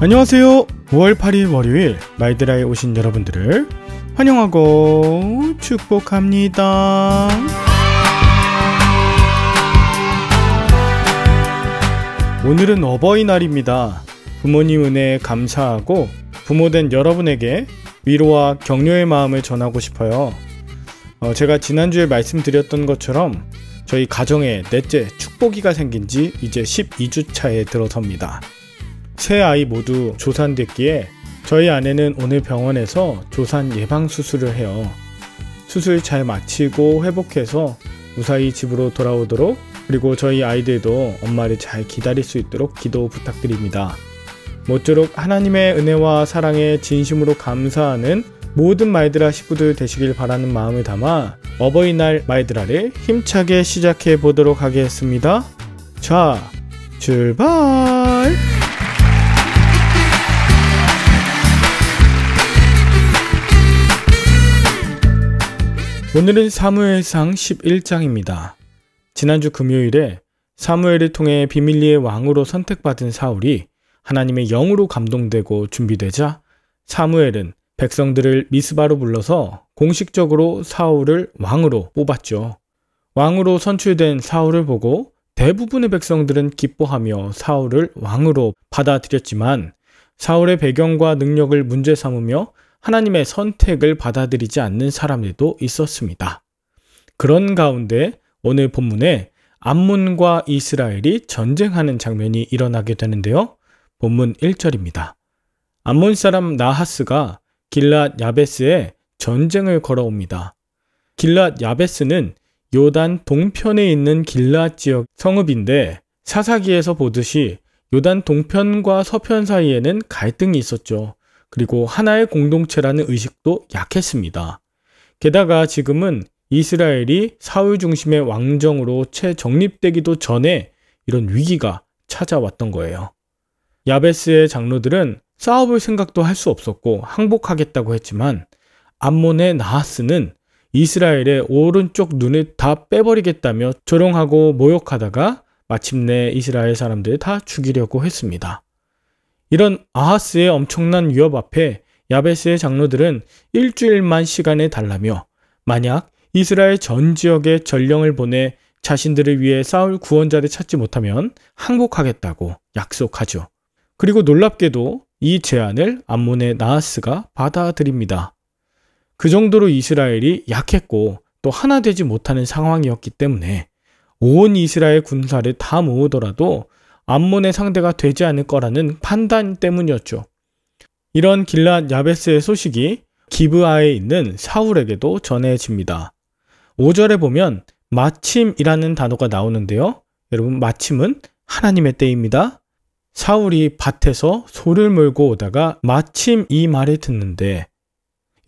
안녕하세요. 5월 8일 월요일 말드라에 오신 여러분들을 환영하고 축복합니다. 오늘은 어버이날입니다. 부모님 은혜에 감사하고 부모된 여러분에게 위로와 격려의 마음을 전하고 싶어요. 제가 지난주에 말씀드렸던 것처럼 저희 가정에 넷째 축복이가 생긴 지 이제 12주 차에 들어섭니다. 세 아이 모두 조산됐기에 저희 아내는 오늘 병원에서 조산 예방수술을 해요. 수술 잘 마치고 회복해서 무사히 집으로 돌아오도록, 그리고 저희 아이들도 엄마를 잘 기다릴 수 있도록 기도 부탁드립니다. 모쪼록 하나님의 은혜와 사랑에 진심으로 감사하는 모든 말드라 식구들 되시길 바라는 마음을 담아 어버이날 말드라를 힘차게 시작해 보도록 하겠습니다. 자, 출발! 오늘은 사무엘상 11장입니다. 지난주 금요일에 사무엘을 통해 비밀리의 왕으로 선택받은 사울이 하나님의 영으로 감동되고 준비되자 사무엘은 백성들을 미스바로 불러서 공식적으로 사울을 왕으로 뽑았죠. 왕으로 선출된 사울을 보고 대부분의 백성들은 기뻐하며 사울을 왕으로 받아들였지만 사울의 배경과 능력을 문제 삼으며 하나님의 선택을 받아들이지 않는 사람들도 있었습니다. 그런 가운데 오늘 본문에 암몬과 이스라엘이 전쟁하는 장면이 일어나게 되는데요. 본문 1절입니다. 암몬 사람 나하스가 길랏 야베스에 전쟁을 걸어옵니다. 길랏 야베스는 요단 동편에 있는 길랏 지역 성읍인데 사사기에서 보듯이 요단 동편과 서편 사이에는 갈등이 있었죠. 그리고 하나의 공동체라는 의식도 약했습니다. 게다가 지금은 이스라엘이 사울 중심의 왕정으로 채 정립되기도 전에 이런 위기가 찾아왔던 거예요. 야베스의 장로들은 싸워볼 생각도 할 수 없었고 항복하겠다고 했지만 암몬의 나하스는 이스라엘의 오른쪽 눈을 다 빼버리겠다며 조롱하고 모욕하다가 마침내 이스라엘 사람들을 다 죽이려고 했습니다. 이런 아하스의 엄청난 위협 앞에 야베스의 장로들은 일주일만 시간을 달라며 만약 이스라엘 전 지역에 전령을 보내 자신들을 위해 싸울 구원자를 찾지 못하면 항복하겠다고 약속하죠. 그리고 놀랍게도 이 제안을 암몬의 나하스가 받아들입니다. 그 정도로 이스라엘이 약했고 또 하나 되지 못하는 상황이었기 때문에 온 이스라엘 군사를 다 모으더라도 암몬의 상대가 되지 않을 거라는 판단 때문이었죠. 이런 길랏 야베스의 소식이 기브아에 있는 사울에게도 전해집니다. 5절에 보면 마침이라는 단어가 나오는데요. 여러분, 마침은 하나님의 때입니다. 사울이 밭에서 소를 몰고 오다가 마침 이 말을 듣는데,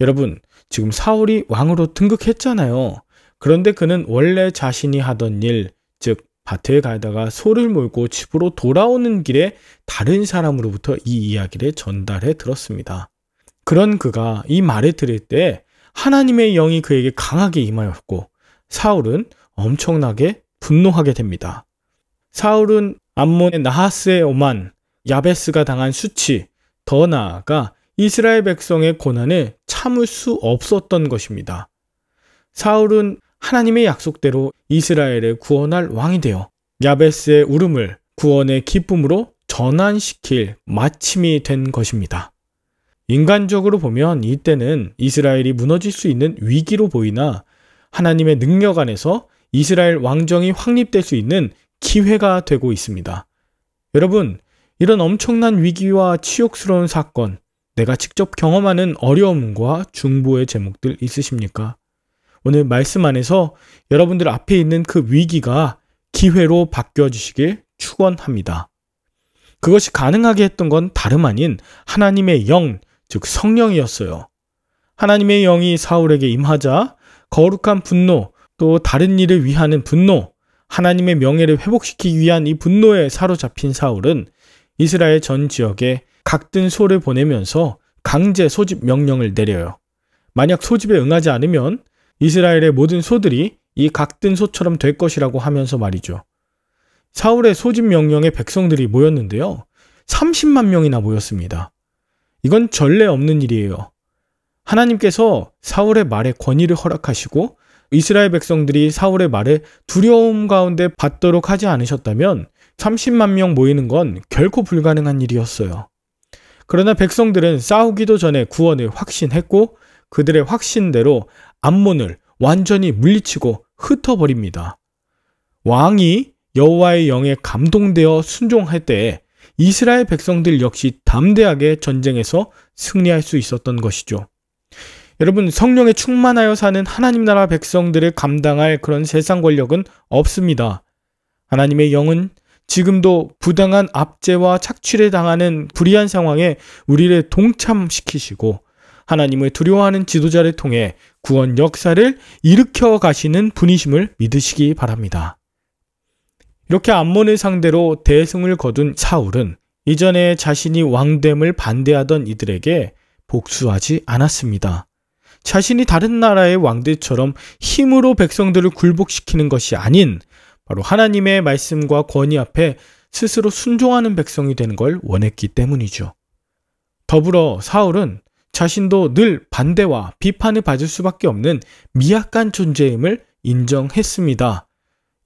여러분, 지금 사울이 왕으로 등극했잖아요. 그런데 그는 원래 자신이 하던 일, 즉 밭에 가다가 소를 몰고 집으로 돌아오는 길에 다른 사람으로부터 이 이야기를 전달해 들었습니다. 그런 그가 이 말을 들을 때 하나님의 영이 그에게 강하게 임하였고 사울은 엄청나게 분노하게 됩니다. 사울은 암몬의 나하스의 오만, 야베스가 당한 수치, 더 나아가 이스라엘 백성의 고난을 참을 수 없었던 것입니다. 사울은 하나님의 약속대로 이스라엘을 구원할 왕이 되어 야베스의 울음을 구원의 기쁨으로 전환시킬 마침이 된 것입니다. 인간적으로 보면 이때는 이스라엘이 무너질 수 있는 위기로 보이나 하나님의 능력 안에서 이스라엘 왕정이 확립될 수 있는 기회가 되고 있습니다. 여러분, 이런 엄청난 위기와 치욕스러운 사건, 내가 직접 경험하는 어려움과 중보의 제목들 있으십니까? 오늘 말씀 안에서 여러분들 앞에 있는 그 위기가 기회로 바뀌어주시길 축원합니다. 그것이 가능하게 했던 건 다름 아닌 하나님의 영, 즉 성령이었어요. 하나님의 영이 사울에게 임하자 거룩한 분노, 또 다른 일을 위하는 분노, 하나님의 명예를 회복시키기 위한 이 분노에 사로잡힌 사울은 이스라엘 전 지역에 각든 소를 보내면서 강제 소집 명령을 내려요. 만약 소집에 응하지 않으면 이스라엘의 모든 소들이 이 각든 소처럼 될 것이라고 하면서 말이죠. 사울의 소집 명령에 백성들이 모였는데요. 30만 명이나 모였습니다. 이건 전례 없는 일이에요. 하나님께서 사울의 말에 권위를 허락하시고 이스라엘 백성들이 사울의 말에 두려움 가운데 받도록 하지 않으셨다면 30만 명 모이는 건 결코 불가능한 일이었어요. 그러나 백성들은 싸우기도 전에 구원을 확신했고 그들의 확신대로 암몬을 완전히 물리치고 흩어버립니다. 왕이 여호와의 영에 감동되어 순종할 때에 이스라엘 백성들 역시 담대하게 전쟁에서 승리할 수 있었던 것이죠. 여러분, 성령에 충만하여 사는 하나님 나라 백성들을 감당할 그런 세상 권력은 없습니다. 하나님의 영은 지금도 부당한 압제와 착취를 당하는 불의한 상황에 우리를 동참시키시고 하나님을 두려워하는 지도자를 통해 구원 역사를 일으켜 가시는 분이심을 믿으시기 바랍니다. 이렇게 암몬을 상대로 대승을 거둔 사울은 이전에 자신이 왕됨을 반대하던 이들에게 복수하지 않았습니다. 자신이 다른 나라의 왕들처럼 힘으로 백성들을 굴복시키는 것이 아닌 바로 하나님의 말씀과 권위 앞에 스스로 순종하는 백성이 되는 걸 원했기 때문이죠. 더불어 사울은 자신도 늘 반대와 비판을 받을 수밖에 없는 미약한 존재임을 인정했습니다.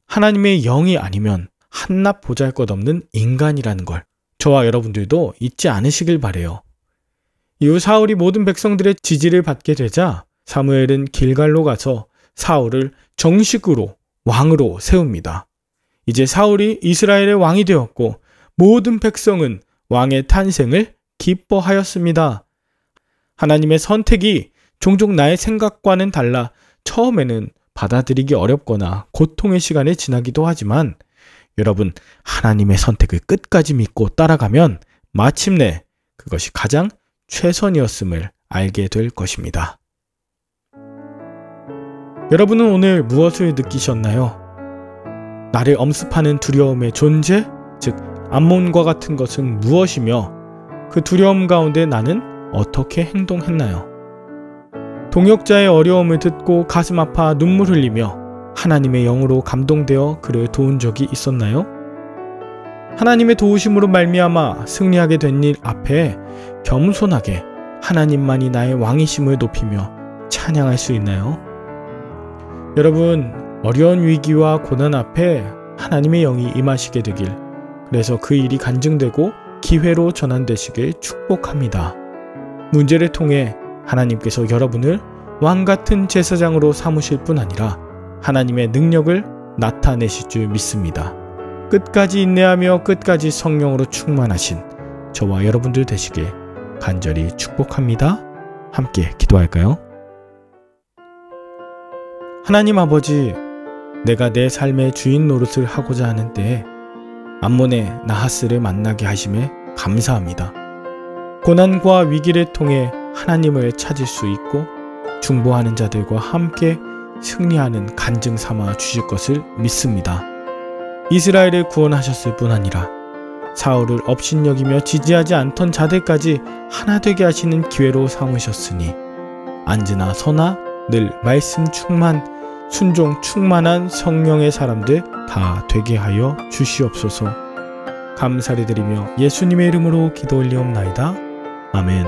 하나님의 영이 아니면 한낱 보잘것없는 인간이라는 걸 저와 여러분들도 잊지 않으시길 바라요. 이후 사울이 모든 백성들의 지지를 받게 되자 사무엘은 길갈로 가서 사울을 정식으로 왕으로 세웁니다. 이제 사울이 이스라엘의 왕이 되었고 모든 백성은 왕의 탄생을 기뻐하였습니다. 하나님의 선택이 종종 나의 생각과는 달라 처음에는 받아들이기 어렵거나 고통의 시간이 지나기도 하지만 여러분, 하나님의 선택을 끝까지 믿고 따라가면 마침내 그것이 가장 최선이었음을 알게 될 것입니다. 여러분은 오늘 무엇을 느끼셨나요? 나를 엄습하는 두려움의 존재, 즉 암몬과 같은 것은 무엇이며 그 두려움 가운데 나는 어떻게 행동했나요? 동역자의 어려움을 듣고 가슴 아파 눈물 흘리며 하나님의 영으로 감동되어 그를 도운 적이 있었나요? 하나님의 도우심으로 말미암아 승리하게 된 일 앞에 겸손하게 하나님만이 나의 왕이심을 높이며 찬양할 수 있나요? 여러분, 어려운 위기와 고난 앞에 하나님의 영이 임하시게 되길, 그래서 그 일이 간증되고 기회로 전환되시길 축복합니다. 문제를 통해 하나님께서 여러분을 왕같은 제사장으로 삼으실 뿐 아니라 하나님의 능력을 나타내실 줄 믿습니다. 끝까지 인내하며 끝까지 성령으로 충만하신 저와 여러분들 되시길 간절히 축복합니다. 함께 기도할까요? 하나님 아버지, 내가 내 삶의 주인 노릇을 하고자 하는 때에 암몬의 나하스를 만나게 하심에 감사합니다. 고난과 위기를 통해 하나님을 찾을 수 있고 중보하는 자들과 함께 승리하는 간증 삼아 주실 것을 믿습니다. 이스라엘을 구원하셨을 뿐 아니라 사울을 업신여기며 지지하지 않던 자들까지 하나 되게 하시는 기회로 삼으셨으니 안지나 서나 늘 말씀 충만, 순종 충만한 성령의 사람들 다 되게 하여 주시옵소서. 감사를 드리며 예수님의 이름으로 기도 올리옵나이다. 아멘.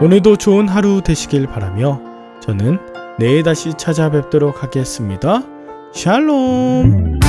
오늘도 좋은 하루 되시길 바라며 저는 내일 다시 찾아뵙도록 하겠습니다. 샬롬.